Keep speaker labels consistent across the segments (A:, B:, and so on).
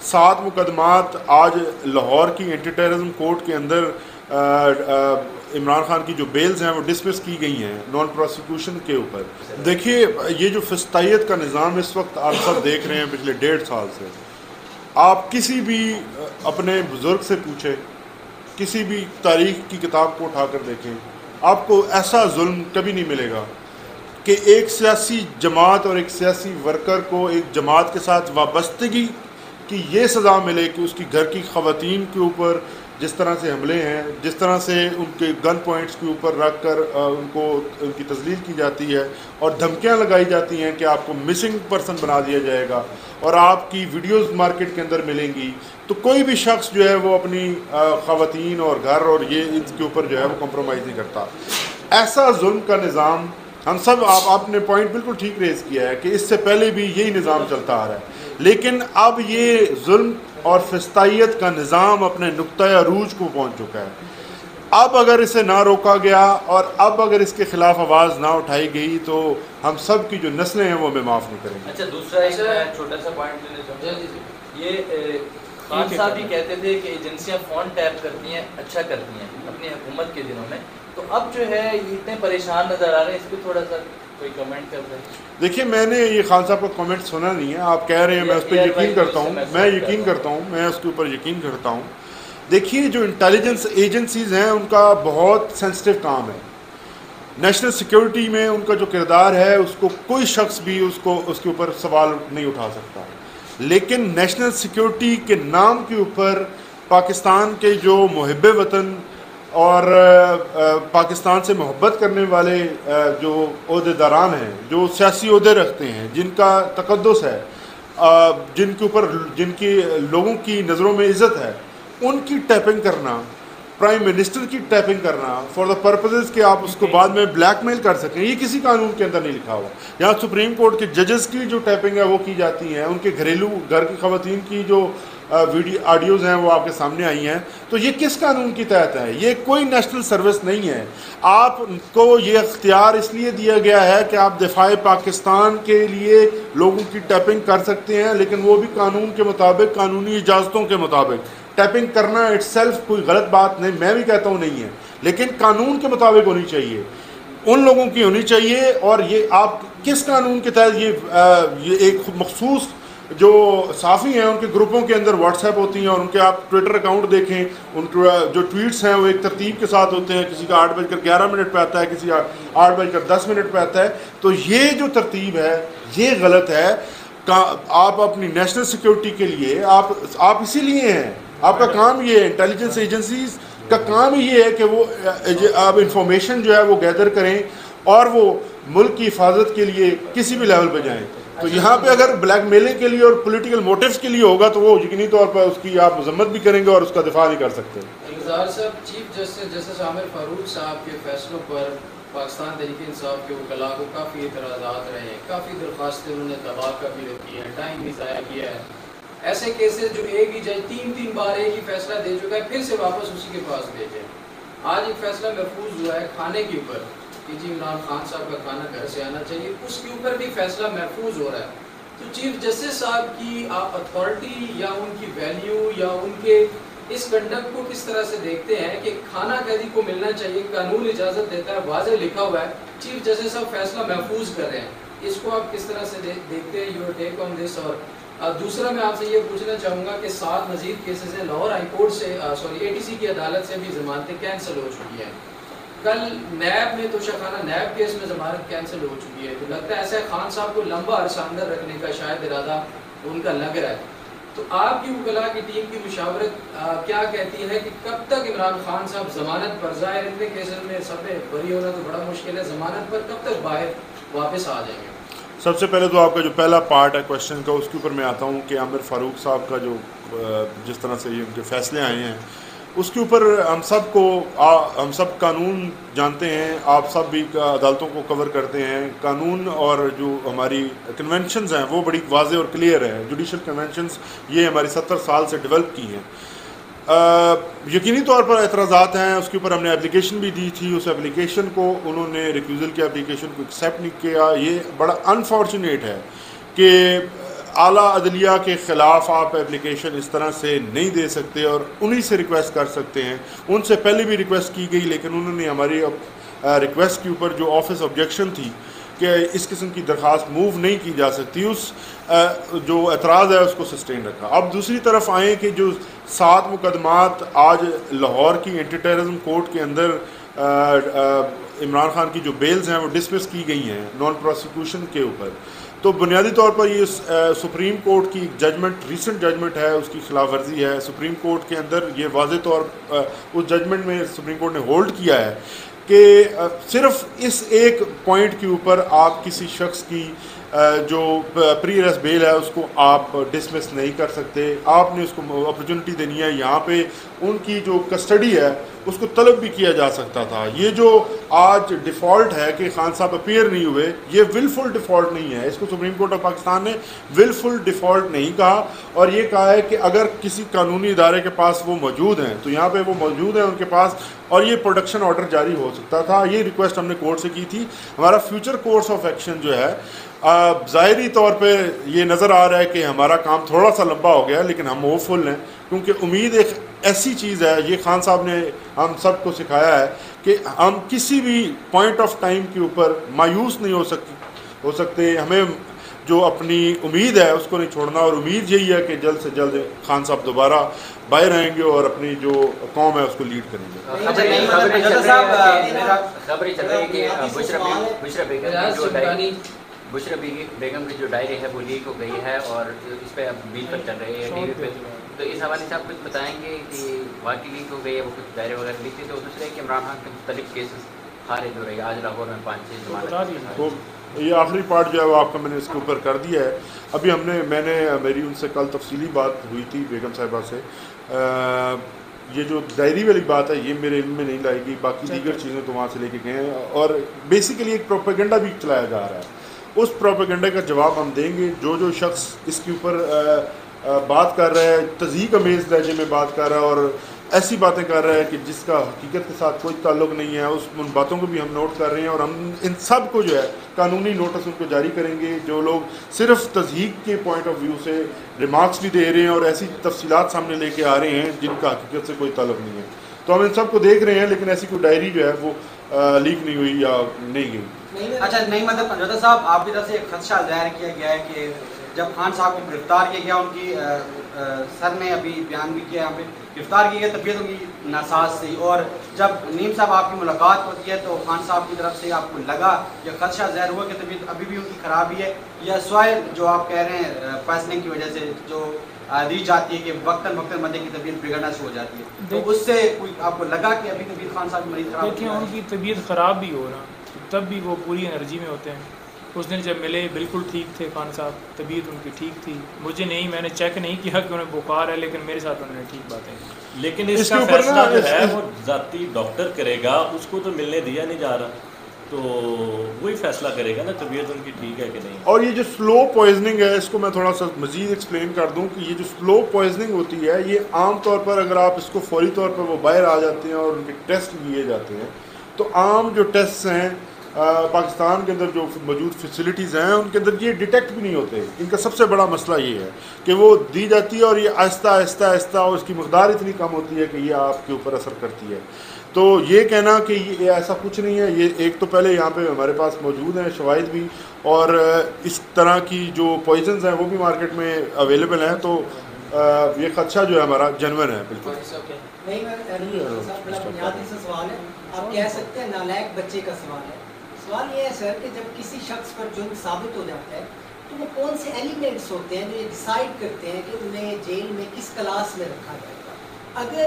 A: 7 مقدمات آج لاہور کی اینٹی ٹیررزم کورٹ کے اندر عمران خان کی جو بیلز ہیں وہ ڈسمس کی گئی ہیں نان پروسیکیوشن کے اوپر. دیکھیے یہ جو فسطائیت کا نظام اس وقت آپ سب دیکھ رہے ہیں پچھلے 1.5 سال سے، آپ کسی بھی اپنے بزرگ سے پوچھیں، کسی بھی تاریخ کی کتاب کو اٹھا کر دیکھیں، آپ کو ایسا ظلم کبھی نہیں ملے گا کہ ایک سیاسی جماعت اور ایک سیاسی ورکر کو ایک جماعت کے ساتھ وابستگی کی یہ سزا ملے کہ اس کی گھر کی خواتین کے اوپر جس طرح سے حملے ہیں، جس طرح سے ان کے گن پوائنٹس کے اوپر رکھ کر ان کی تذلیل کی جاتی ہے اور دھمکیاں لگائی جاتی ہیں کہ آپ کو مسنگ پرسن بنا دیا جائے گا اور آپ کی ویڈیوز مارکیٹ کے اندر ملیں گی. تو کوئی بھی شخص جو ہے وہ اپنی خواتین اور گھر اور یہ اس کے اوپر جو ہے وہ کمپرومائز نہیں کرتا. ایسا ظلم کا نظام ہم سب، آپ نے پوائنٹ بالکل ٹھیک ریز کیا ہے کہ اس سے پہلے بھی یہی نظام چلتا آ رہا ہے، لیکن اب یہ ظلم اور فسطائیت کا نظام اپنے نقطۂ عروج کو پہنچ چکا ہے. اب اگر اسے نہ روکا گیا اور اب اگر اس کے خلاف آواز نہ اٹھائی گئی تو ہم سب کی جو نسلیں ہیں وہ ہمیں معاف نہیں کریں گے.
B: اچھا دوسرا ایک چھوٹا سا پوائنٹ لینا چاہوں گا. یہ خان صاحب بھی کہتے تھے کہ ایجنسیاں فون ٹیپ کرتی ہیں، اچھا کرتی ہیں اپنی حکومت کے دنوں میں، تو اب جو ہے یہ اتنے پریشان نظر آ رہے ہیں، اس پہ تھوڑا سا کوئی کمنٹ کر دیں.
A: دیکھیے میں نے یہ خان صاحب کا کمنٹ سنا نہیں ہے، آپ کہہ رہے ہیں، میں اس پہ یقین کرتا ہوں، میں اس کے اوپر یقین کرتا ہوں. دیکھیے جو انٹیلیجنس ایجنسیز ہیں ان کا بہت سینسٹیو کام ہے. نیشنل سیکیورٹی میں ان کا جو کردار ہے اس کو کوئی شخص بھی اس کے اوپر سوال نہیں اٹھا سکتا، لیکن نیشنل سیکیورٹی کے نام کے اوپر پاکستان کے جو محب وطن اور پاکستان سے محبت کرنے والے جو عہدیداران ہیں، جو سیاسی عہدے رکھتے ہیں، جن کا تقدس ہے، جن کی لوگوں کی نظروں میں عزت ہے، ان کی ٹیپنگ کرنا، پرائم منسٹر کی ٹیپنگ کرنا فار دا پرپزز کہ آپ اس کو بعد میں بلیک میل کر سکیں، یہ کسی قانون کے اندر نہیں لکھا ہوا. یہاں سپریم کورٹ کے ججز کی جو ٹیپنگ ہے وہ کی جاتی ہیں، ان کے گھریلو گھر کی خواتین کی جو آڈیوز ہیں وہ آپ کے سامنے آئی ہیں. تو یہ کس قانون کی تحت ہے؟ یہ کوئی نیشنل سروس نہیں ہے. آپ کو یہ اختیار اس لیے دیا گیا ہے کہ آپ دفاع پاکستان کے لیے لوگوں کی ٹیپنگ کر سکتے ہیں، لیکن وہ بھی قانون کے مطابق، قانونی اجازتوں کے مطابق. ٹیپنگ کرنا اٹ سیلف کوئی غلط بات نہیں، میں بھی کہتا ہوں نہیں ہے، لیکن قانون کے مطابق ہونی چاہیے، ان لوگوں کی ہونی چاہیے. اور یہ آپ کس قانون کے تحت یہ ایک مخصوص جو صحافی ہیں ان کے گروپوں کے اندر واٹس ایپ ہوتی ہیں اور ان کے آپ ٹویٹر اکاؤنٹ دیکھیں، ان کے جو ٹویٹس ہیں وہ ایک ترتیب کے ساتھ ہوتے ہیں، کسی کا 8:11 پہ آتا ہے، کسی کا 8:10 پہ آتا ہے. تو یہ جو ترتیب ہے یہ غلط ہے. آپ اپنی نیشنل سیکیورٹی کے لیے آپ اسی لیے ہیں، آپ کا کام یہ ہے، انٹیلیجنس ایجنسیز کا کام یہ ہے کہ وہ آپ انفارمیشن جو ہے وہ گیدر کریں اور وہ ملک کی حفاظت کے لیے کسی بھی لیول پہ جائیں. تو یہاں پہ اگر بلیک میلنگ کے لیے اور پولیٹیکل موٹیوز کے لیے ہوگا تو وہ یقینی طور پر اس کی آپ مذمت بھی کریں گے اور اس کا دفاع نہیں کر سکتے.
C: انتظار صاحب، چیف جسٹس عامر فاروق صاحب کے فیصلوں پر پاکستان تحریک انصاف کے وکلاء کو کافی اعتراضات رہے ہیں، کافی درخواستیں انہوں نے دبا کر بھی رکھی ہیں، ٹائم بھی ضائع کیا ہے. ایسے کیسز جو ایک ہی جج 3 بار ایک ہی فیصلہ دے چکا ہے پھر سے واپس اسی کے پاس بھیجے. آج ایک فیصلہ محفوظ ہوا ہے کھانے کے اوپر کہ جی عمران خان صاحب کا کھانا گھر سے آنا چاہیے، اس کے اوپر بھی فیصلہ محفوظ ہو رہا ہے. تو چیف جسٹس صاحب کی آپ اتھارٹی یا ان کی ویلیو یا ان کے اس کنڈکٹ کو کس طرح سے دیکھتے ہیں کہ کھانا قیدی کو ملنا چاہیے، قانون اجازت دیتا ہے، واضح لکھا ہوا ہے، چیف جسٹس صاحب فیصلہ محفوظ کر رہے ہیں، اس کو آپ کس طرح سے دیکھتے ہیں؟ یور ٹیک آن دس. اور دوسرا میں آپ سے یہ پوچھنا چاہوں گا کہ 7 مزید کیسز ہیں، لاہور ہائی کورٹ سے ATC کی عدالت سے بھی ضمانتیں کینسل ہو چکی ہیں. کل نیب میں توشہ خانہ نیب کیس میں ضمانت کینسل ہو چکی ہے. تو لگتا ہے ایسا خان صاحب کو لمبا عرصہ اندر رکھنے کا شاید ارادہ ان کا لگ رہا ہے. تو آپ کی وکلاء کی ٹیم کی مشاورت کیا کہتی ہے کہ کب تک عمران خان صاحب ضمانت پر، ظاہر اتنے کیسز میں سب میں بری ہونا تو بڑا مشکل ہے، ضمانت پر کب تک باہر واپس آ جائیں گے؟
A: سب سے پہلے تو آپ کا جو پہلا پارٹ ہے کوشچن کا، اس کے اوپر میں آتا ہوں کہ عامر فاروق صاحب کا جو جس طرح سے یہ ان کے فیصلے آئے ہیں اس کے اوپر ہم سب قانون جانتے ہیں، آپ سب بھی عدالتوں کو کور کرتے ہیں. قانون اور جو ہماری کنونشنز ہیں وہ بڑی واضح اور کلیئر ہے. جوڈیشل کنونشنز یہ ہماری 70 سال سے ڈیولپ کی ہیں. یقینی طور پر اعتراضات ہیں، اس کے اوپر ہم نے اپلیکیشن بھی دی تھی، اس اپلیکیشن کو انہوں نے ریکیوزل کی اپلیکیشن کو ایکسیپٹ نہیں کیا. یہ بڑا انفارچونیٹ ہے کہ اعلیٰ عدلیہ کے خلاف آپ اپلیکیشن اس طرح سے نہیں دے سکتے اور انہی سے ریکویسٹ کر سکتے ہیں. ان سے پہلے بھی ریکویسٹ کی گئی لیکن انہوں نے ہماری ریکویسٹ کے اوپر جو آفس آبجیکشن تھی کہ اس قسم کی درخواست موو نہیں کی جا سکتی, اس جو اعتراض ہے اس کو سسٹین رکھا. اب دوسری طرف آئیں کہ جو 7 مقدمات آج لاہور کی اینٹی ٹیررزم کورٹ کے اندر عمران خان کی جو بیلز ہیں وہ ڈسمس کی گئی ہیں نان پروسیکیوشن کے اوپر, تو بنیادی طور پر یہ سپریم کورٹ کی ججمنٹ, ریسنٹ ججمنٹ ہے, اس کی خلاف ورزی ہے. سپریم کورٹ کے اندر یہ واضح طور اس ججمنٹ میں سپریم کورٹ نے ہولڈ کیا ہے کہ صرف اس ایک پوائنٹ کے اوپر آپ کسی شخص کی جو پری ارسٹ بیل ہے اس کو آپ ڈسمس نہیں کر سکتے. آپ نے اس کو اپرچونٹی دینی ہے. یہاں پہ ان کی جو کسٹڈی ہے اس کو طلب بھی کیا جا سکتا تھا. یہ جو آج ڈیفالٹ ہے کہ خان صاحب اپیئر نہیں ہوئے, یہ ولفل ڈیفالٹ نہیں ہے. اس کو سپریم کورٹ آف پاکستان نے ولفل ڈیفالٹ نہیں کہا, اور یہ کہا ہے کہ اگر کسی قانونی ادارے کے پاس وہ موجود ہیں تو یہاں پہ وہ موجود ہیں ان کے پاس, اور یہ پروڈکشن آرڈر جاری ہو سکتا تھا. یہ ریکویسٹ ہم نے کورٹ سے کی تھی. ہمارا فیوچر کورس آف ایکشن جو ہے ظاہری طور پہ یہ نظر آ رہا ہے کہ ہمارا کام تھوڑا سا لمبا ہو گیا, لیکن ہم ہوپ فل ہیں کیونکہ امید ایک ایسی چیز ہے, یہ خان صاحب نے ہم سب کو سکھایا ہے کہ ہم کسی بھی پوائنٹ آف ٹائم کے اوپر مایوس نہیں ہو سکتے. ہمیں جو اپنی امید ہے اس کو نہیں چھوڑنا, اور امید یہی ہے کہ جلد سے جلد خان صاحب دوبارہ باہر آئیں گے اور اپنی جو قوم ہے اس کو لیڈ کریں گے.
D: خبریں چل رہی ہے کہ بشرا بیگم کی جو ڈائری ہے وہ لیک ہو گئی ہے اور اس پہ اب بیل پر چل رہی ہے ٹی وی پہ, تو اس حوالے سے آپ کچھ بتائیں گے کہ واقعی لیک ہو گئی ہے, وہ کچھ ڈائری وغیرہ لیک تھی, تو دوسرے کہ عمران خان کے مختلف کیسز خارج ہو رہے ہیں. آج لاہور میں 5-6 ضمانت,
A: تو یہ آخری پارٹ جو ہے وہ آپ کا میں نے اس کے اوپر کر دیا ہے. ابھی میری ان سے کل تفصیلی بات ہوئی تھی بیگم صاحبہ سے. یہ جو ڈائری والی بات ہے یہ میرے علم میں نہیں لائی گئی, باقی دیگر چیزیں تو وہاں سے لے کے گئے ہیں, اور بیسیکلی ایک پروپیگنڈا بھی چلایا جا رہا ہے. اس پروپیگنڈے کا جواب ہم دیں گے. جو شخص اس کے اوپر بات کر رہا ہے, تضحیک امیز لہجے میں بات کر رہا ہے اور ایسی باتیں کر رہا ہے کہ جس کا حقیقت کے ساتھ کوئی تعلق نہیں ہے, ان باتوں کو بھی ہم نوٹ کر رہے ہیں, اور ہم ان سب کو جو ہے قانونی نوٹس ان کو جاری کریں گے. جو لوگ صرف تضحیک کے پوائنٹ آف ویو سے ریمارکس بھی دے رہے ہیں اور ایسی تفصیلات سامنے لے کے آ رہے ہیں جن کا حقیقت سے کوئی تعلق نہیں ہے, تو ہم ان سب کو دیکھ رہے ہیں, لیکن ایسی کوئی ڈائری جو ہے وہ لیک نہیں ہوئی یا نہیں گئی.
E: اچھا نہیں, مطلب جوتا صاحب آپ کی طرف سے ایک خدشہ ظاہر کیا گیا ہے کہ جب خان صاحب کو گرفتار کیا گیا, ان کی سر نے ابھی بیان بھی کیا, ہمیں گرفتار کی گئی, طبیعت ان کی ناساز تھی, اور جب نیم صاحب آپ کی ملاقات ہوتی ہے تو خان صاحب کی طرف سے آپ کو لگا یا خدشہ ظاہر ہوا کہ طبیعت ابھی بھی ان کی خرابی ہے, یا سوائے جو آپ کہہ رہے ہیں فیصلے کی وجہ سے جو دی جاتی ہے کہ وقتاً بندے کی طبیعت بگڑنا شروع ہو جاتی ہے, تو اس سے کوئی آپ کو لگا کہ ابھی طبیعت خان صاحب کی مریض خراب؟
F: دیکھیں ان کی طبیعت خراب بھی ہو رہا, تب بھی وہ پوری انرجی میں ہوتے ہیں. اس دن جب ملے بالکل ٹھیک تھے خان صاحب, طبیعت ان کی ٹھیک تھی. مجھے نہیں, میں نے چیک نہیں کیا کہ انہیں بخار ہے, لیکن میرے ساتھ انہوں نے ٹھیک باتیں کی.
G: لیکن اس کا فیصلہ جو ہے وہ ذاتی ڈاکٹر کرے گا, اس کو تو ملنے دیا نہیں جا رہا, تو وہی فیصلہ کرے گا نا طبیعت ان کی ٹھیک ہے کہ نہیں.
A: اور یہ جو سلو پوائزننگ ہے, اس کو میں تھوڑا سا مزید ایکسپلین کر دوں کہ یہ جو سلو پوائزننگ ہوتی ہے یہ عام طور پر اگر آپ اس کو فوری طور پر وہ باہر آ جاتے ہیں اور ان کے ٹیسٹ لیے جاتے ہیں, تو عام جو ٹیسٹ ہیں پاکستان کے اندر جو موجود فیسلٹیز ہیں ان کے اندر یہ ڈیٹیکٹ بھی نہیں ہوتے. ان کا سب سے بڑا مسئلہ یہ ہے کہ وہ دی جاتی ہے اور یہ آہستہ آہستہ آہستہ, اور اس کی مقدار اتنی کم ہوتی ہے کہ یہ آپ کے اوپر اثر کرتی ہے. تو یہ کہنا کہ یہ ایسا کچھ نہیں ہے, یہ ایک تو پہلے یہاں پہ ہمارے پاس موجود ہیں شواہد بھی, اور اس طرح کی جو پوائزنز ہیں وہ بھی مارکیٹ میں اویلیبل ہیں, تو یہ خدشہ جو ہے ہمارا جنون ہے. بالکل
H: نہیں, بڑا بنیادی سا سوال ہے, آپ کہہ سکتے ہیں نالائق بچے کا سوال ہے. سوال یہ ہے سر کہ جب کسی شخص پر جرم ثابت ہو جاتا ہے تو وہ کون سے ایلیمنٹس ہوتے ہیں جو یہ ڈیسائیڈ کرتے ہیں کہ انہیں جیل میں کس کلاس میں رکھا جائے گا؟ اگر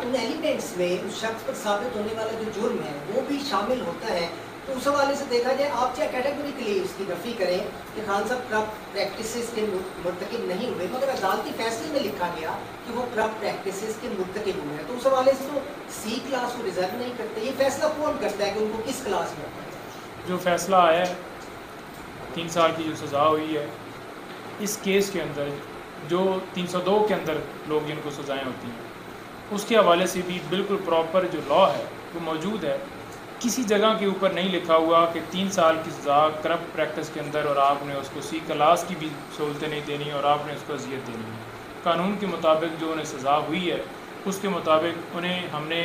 H: ان ایلیمنٹس میں اس شخص پر ثابت ہونے والا جو جرم ہے وہ بھی شامل ہوتا ہے تو اس حوالے سے دیکھا جائے آپ چاہے کیٹیگوریکلی اس کی نفی کریں کہ خان صاحب کرپٹ پریکٹسز کے مرتکب نہیں ہوئے, مگر عدالتی فیصلے میں لکھا گیا کہ وہ کرپٹ پریکٹسز کے مرتکب ہوئے ہیں, تو اس حوالے سے تو سی کلاس کو ریزرو نہیں کرتے. یہ فیصلہ کون کرتا ہے کہ ان کو کس کلاس میں رکھا جائے؟
F: جو فیصلہ آیا ہے 3 سال کی جو سزا ہوئی ہے, اس کیس کے اندر جو 302 کے اندر لوگ جن کو سزائیں ہوتی ہیں اس کے حوالے سے بھی بالکل پراپر جو لا ہے وہ موجود ہے کسی جگہ کے اوپر نہیں لکھا ہوا کہ 3 سال کی سزا کرپٹ پریکٹس کے اندر اور آپ نے اس کو سی کلاس کی بھی سہولتیں نہیں دینی اور آپ نے اس کو اذیت دینی ہے. قانون کے مطابق جو انہیں سزا ہوئی ہے اس کے مطابق انہیں ہم نے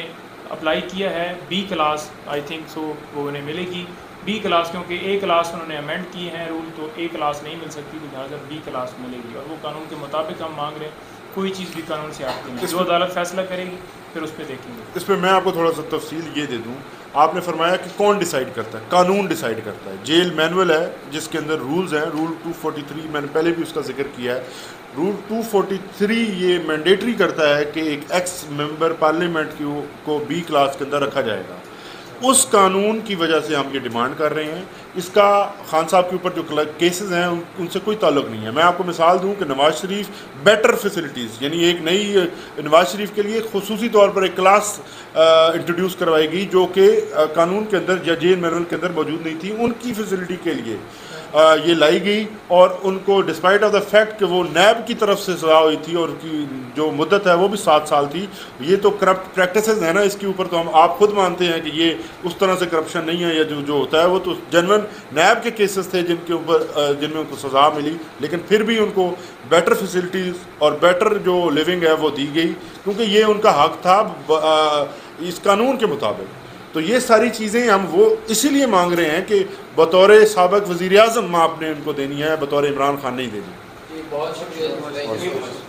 F: اپلائی کیا ہے B class I think so وہ انہیں ملے گی بی کلاس, کیونکہ اے کلاس انہوں نے امینڈ کیے ہیں رول, تو اے کلاس نہیں مل سکتی, تو لہٰذا بی کلاس ملے گی اور وہ قانون کے مطابق ہم مانگ رہے ہیں. کوئی چیز بھی قانون سے آتی نہیں, جو عدالت فیصلہ کرے گی پھر اس پہ دیکھیں گے.
A: اس پہ میں آپ کو تھوڑا سا تفصیل یہ دے دوں. آپ نے فرمایا کہ کون ڈیسائیڈ کرتا ہے, قانون ڈیسائیڈ کرتا ہے. جیل مینول ہے جس کے اندر رولز ہیں, رول 243 میں نے پہلے بھی اس کا ذکر کیا ہے. رول 243 یہ مینڈیٹری کرتا ہے کہ ایک ایکس ممبر پارلیمنٹ کو بی کلاس کے اندر رکھا جائے گا. اس قانون کی وجہ سے ہم یہ ڈیمانڈ کر رہے ہیں. اس کا خان صاحب کے اوپر جو کیسز ہیں ان سے کوئی تعلق نہیں ہے. میں آپ کو مثال دوں کہ نواز شریف بیٹر فیسلٹیز, یعنی ایک نئی نواز شریف کے لیے خصوصی طور پر ایک کلاس انٹروڈیوس کروائی گئی جو کہ قانون کے اندر یا جیل مینول کے اندر موجود نہیں تھی. ان کی فیسلٹی کے لیے یہ لائی گئی اور ان کو ڈسپائٹ آف دا فیکٹ کہ وہ نیب کی طرف سے سزا ہوئی تھی اور کی جو مدت ہے وہ بھی 7 سال تھی. یہ تو کرپٹ پریکٹسز ہیں نا, اس کے اوپر تو ہم آپ خود مانتے ہیں کہ یہ اس طرح سے کرپشن نہیں ہے, یا جو ہوتا ہے وہ تو جنون نیب کے کیسز تھے جن کے اوپر جن میں ان کو سزا ملی, لیکن پھر بھی ان کو بیٹر فیسلٹیز اور بیٹر جو لیونگ ہے وہ دی گئی کیونکہ یہ ان کا حق تھا اس قانون کے مطابق. تو یہ ساری چیزیں ہم وہ اسی لیے مانگ رہے ہیں کہ بطور سابق وزیر اعظم آپ نے ان کو دینی ہے, بطور عمران خان نہیں دینی.
C: بہت شکریہ.